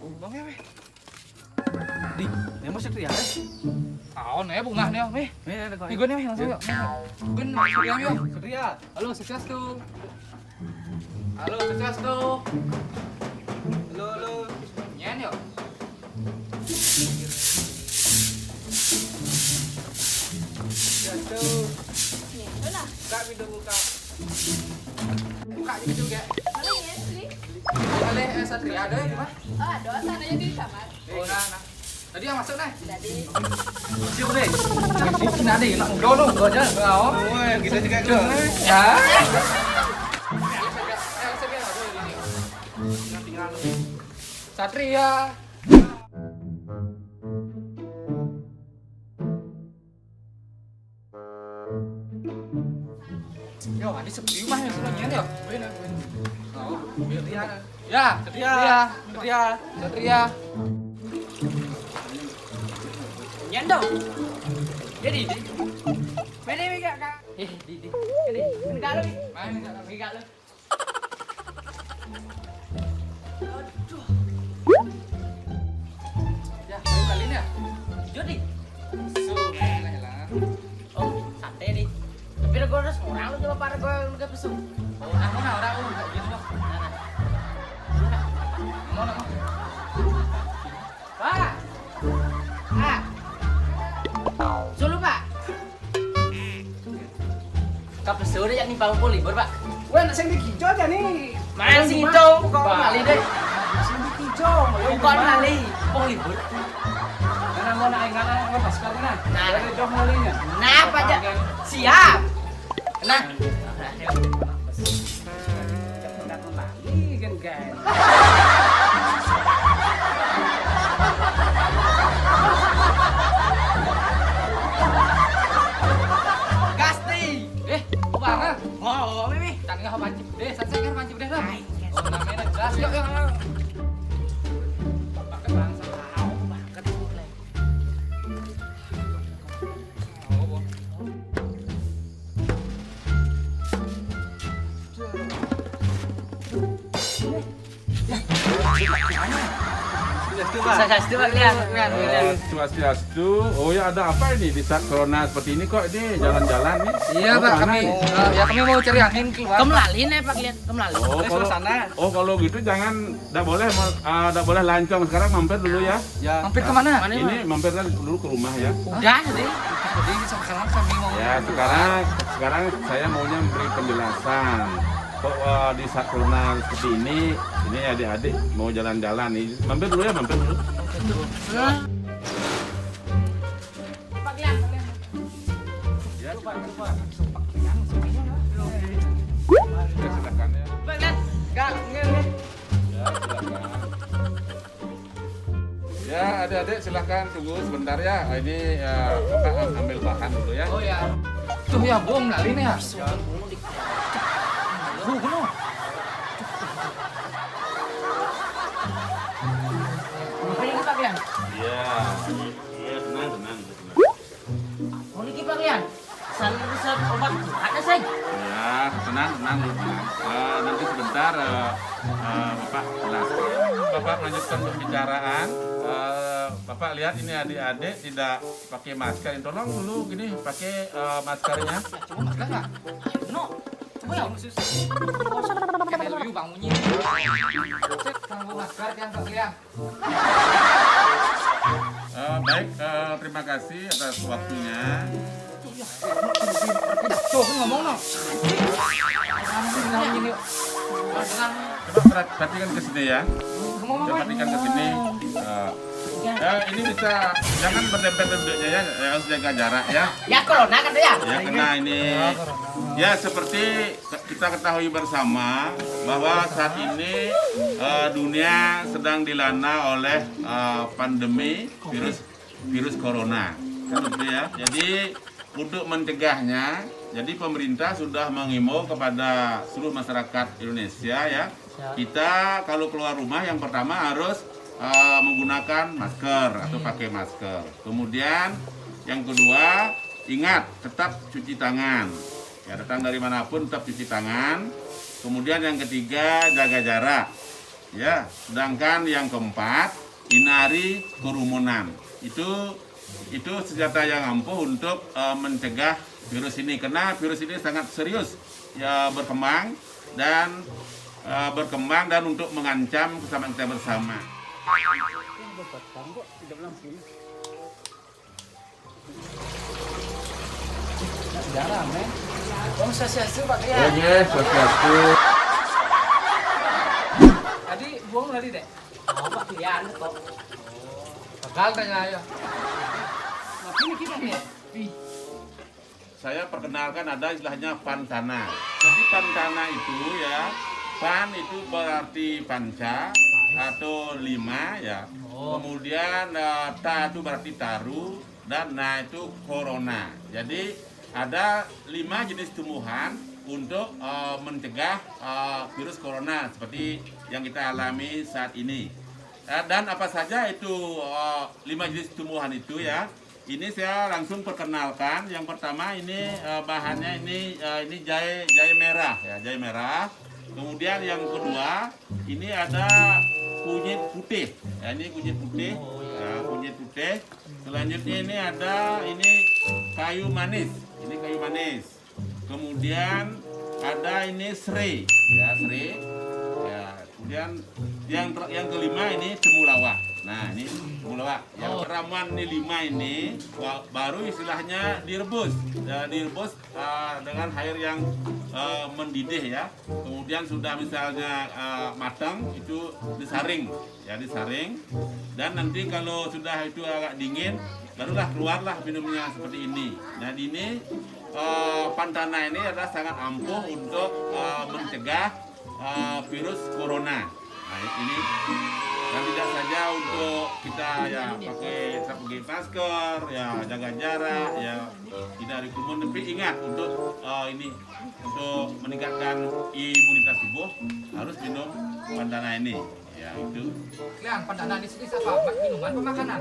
Bang ya, weh. Di, ini mau Satria. Aon ya bunga nih, meh. Ada kau. Nih gue nih, langsung yuk. Gun, Satria yuk. Satria. Halo, sukses tuh. Halo, sukses tuh. Halo. Nyen yuk. Jatuh. Nih, udah. Buka pintu buka. Buka gitu juga. Mana ya, Sri? Boleh, Satria ada ya di mana? Oh, ada sananya di kamar. Oh, nah. Tadi yang masuk nih. Tadi. Siap deh. Sini ada nak ngobrol lu, gua aja. Oh. Oh, kita juga ke. Ya. Satria. Yo, ini sepi mah yang semuanya yo. Bener. Oh, Satria. Ya, Satria. Nyendo. Jadi di. Mana mega kak? Di. Ini. Ini kalau ni. Main enggak Mega lu. Ya, baru kali ini ya. Jadi. Lah. Oh, santai di. Tapi gue harus orang lu coba para gue lu pesu. Oh, nah orang lu enggak gitu loh. Mau nak. Pak. Ah. Sulu pak. Kap pesu deh yang nih bangku libur pak. Weh, nak sing dikijo aja nih. Mana sih itu? Kok Pak. kali deh. Sing dikijo. Bukan kali. Kok libur? Karena mau naik nganan lepas karena. Nah. Ada jauh malinya. Nah, apa aja? Siap. Nah. Tidak lagi kan guys. Gas nih. Bang. Oh, Mimi. Tadi enggak pancing deh, saya kan pancing deh, Bang. Oh, namanya gas. Yuk. Pakai bangsa. Banget. Oh, Swastiastu Pak Lian. Swastiastu. Oh ya, ada apa ini di saat corona seperti ini kok ini jalan-jalan nih? Iya, Oh, Pak, kemana kami ini? kami mau cari angin keluar. Kemlali nih Pak Lian, kemlali. Kalau gitu jangan, enggak boleh lancong sekarang, mampir dulu ya. Ya. Mampir kemana? Mana Ini mampir dulu ke rumah ya. Udah nih. Jadi sekarang kami mau Ya, sekarang saya maunya memberi penjelasan. Kok di saat corona seperti ini adik-adik mau jalan-jalan nih. Mampir dulu ya, mampir dulu. Pak Lian, Pak Lian. Ya, Coba. silakan ya. Pak Lian. Gak, Ya, silakan. Ya, adik-adik silakan tunggu sebentar ya. Ini Bapak ambil bahan dulu ya. Oh ya. Tuh ya, bom lali nih ya. Bunuh. Apa ini Pak Lian? Iya, tenang. Oh ini Pak Lian. Resep obat ada saya. Ya, tenang dulu. Nanti sebentar Bapak jelaskan. Bapak lanjutkan pembicaraan. Bapak lihat ini adik-adik tidak pakai masker. Tolong dulu gini pakai maskernya. Coba masker enggak? No. Coba ya. Kayak lu Bang Munyi. Cek kamu masker yang Pak Lian. Baik, terima kasih atas waktunya. Tuh, ngomong no. Ngomong yuk. Coba perhatikan ke sini ya. Ngomong Coba perhatikan ke sini. Ini bisa jangan berdempet duduknya ya, harus jaga jarak ya. Ya corona kan ya. Ya, karena ini ya seperti kita ketahui bersama bahwa saat ini dunia sedang dilanda oleh pandemi virus corona, kan gitu ya. Jadi untuk mencegahnya, jadi pemerintah sudah mengimbau kepada seluruh masyarakat Indonesia ya. Kita kalau keluar rumah yang pertama harus menggunakan masker atau pakai masker. Kemudian yang kedua, ingat tetap cuci tangan. Ya, datang dari manapun tetap cuci tangan. Kemudian yang ketiga, jaga jarak. Ya, sedangkan yang keempat hindari kerumunan. Itu senjata yang ampuh untuk mencegah virus ini, karena virus ini sangat serius ya berkembang dan untuk mengancam keselamatan kita bersama. Jarang, men. Om Swastiastu Pak Krian. Yes, Swastiastu. Tadi buang tadi deh. Oh, Pak Krian kok. Gagal tanya ya. Ini kita nih. Saya perkenalkan ada istilahnya pantana. Jadi pantana itu ya, pan itu berarti panca atau 5 ya. Kemudian ta itu berarti taru dan na itu corona. Jadi ada 5 jenis tumbuhan untuk mencegah virus corona seperti yang kita alami saat ini. Dan apa saja itu 5 jenis tumbuhan itu ya? Ini saya langsung perkenalkan. Yang pertama ini bahannya ini jahe merah ya, jahe merah. Kemudian yang kedua ini ada kunyit putih. Ya, ini kunyit putih. Ya, kunyit putih. Selanjutnya ini ada kayu manis. Ini kayu manis. Kemudian ada ini serai. Ya, serai. Ya, kemudian yang kelima ini temulawak. Nah, ini temulawak. Yang ramuan ini 5 ini baru istilahnya direbus. Ya, direbus dengan air yang mendidih ya. Kemudian sudah misalnya matang itu disaring. Ya, disaring. Dan nanti kalau sudah itu agak dingin barulah keluarlah minumnya seperti ini. Nah, ini pantana ini adalah sangat ampuh untuk mencegah virus corona. Nah, ini dan tidak saja untuk kita ya pakai masker, ya jaga jarak, ya hindari kerumunan, tapi ingat untuk untuk meningkatkan imunitas tubuh harus minum pantana ini. Ya itu. Lihat pantana ini sendiri apa? Minuman atau makanan?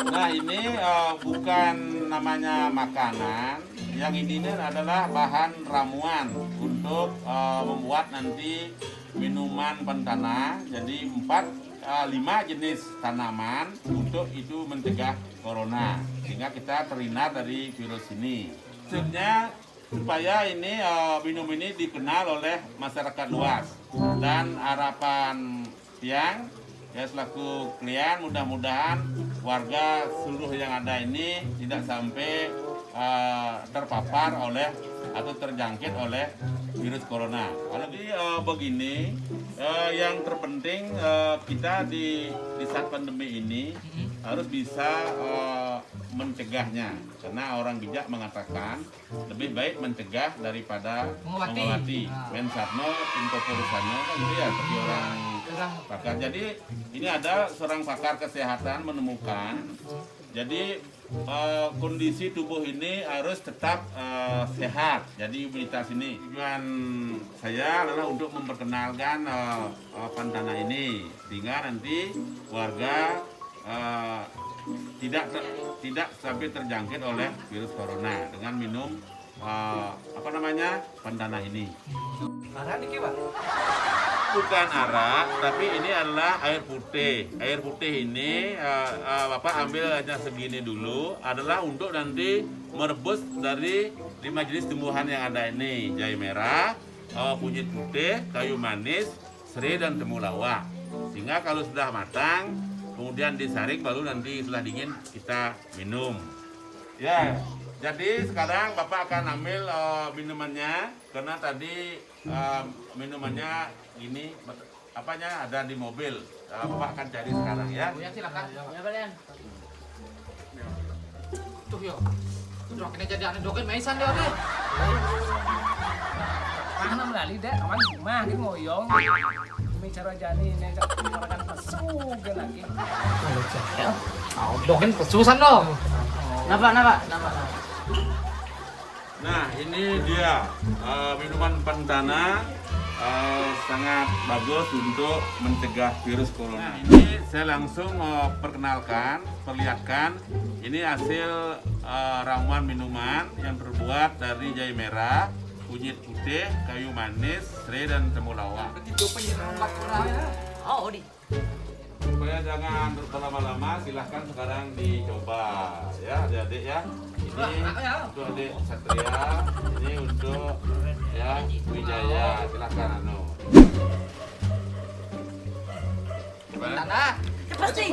Nah, ini bukan namanya makanan. Yang ini adalah bahan ramuan untuk membuat nanti minuman pantana. Jadi 5 jenis tanaman untuk itu mencegah corona sehingga kita terhindar dari virus ini. Maksudnya supaya ini minum ini dikenal oleh masyarakat luas, dan harapan Tiang ya selaku klien mudah-mudahan warga seluruh yang ada ini tidak sampai terpapar oleh atau terjangkit oleh virus corona. Kalau begini, yang terpenting kita di saat pandemi ini harus bisa mencegahnya, karena orang bijak mengatakan lebih baik mencegah daripada mengobati. Mensarno incorpore sano kan gitu ya, seperti orang pakar. Jadi ini ada seorang pakar kesehatan menemukan, jadi kondisi tubuh ini harus tetap sehat. Jadi imunitas ini. Tujuan saya adalah untuk memperkenalkan pantana ini sehingga nanti warga tidak sampai terjangkit oleh virus corona dengan minum pantana ini. Arak dikit, Pak. Bukan arak, tapi ini adalah air putih. Air putih ini Bapak ambil hanya segini dulu, adalah untuk nanti merebus dari 5 jenis tumbuhan yang ada ini. Jahe merah, kunyit putih, kayu manis, serai dan temulawak. Sehingga kalau sudah matang, kemudian disaring baru nanti setelah dingin kita minum. Ya, jadi sekarang Bapak akan ambil minumannya, karena tadi minumannya ini ada di mobil. Bapak akan cari sekarang ya. Ya silakan. Ya, Balian. Tuh yo. Tuh kena jadi ane doken maisan dia deh. Mana melalui deh, aman mah di ngoyong. Demi cara jani ini kan pesugan lagi. Kalau jahel. Doken pesusan dong. Napa. Nah, ini dia minuman pantana sangat bagus untuk mencegah virus corona. Ini saya langsung perlihatkan. Ini hasil ramuan minuman yang terbuat dari jahe merah, kunyit putih, kayu manis, serai dan temulawak. Begitu penyiraman kurang ya. Oh, mau di. Supaya jangan berlama-lama, silahkan sekarang dicoba ya adik-adik ya. Ini untuk adik Satria, ini untuk ya Wijaya, silahkan anu. Tanda. Cepat sih.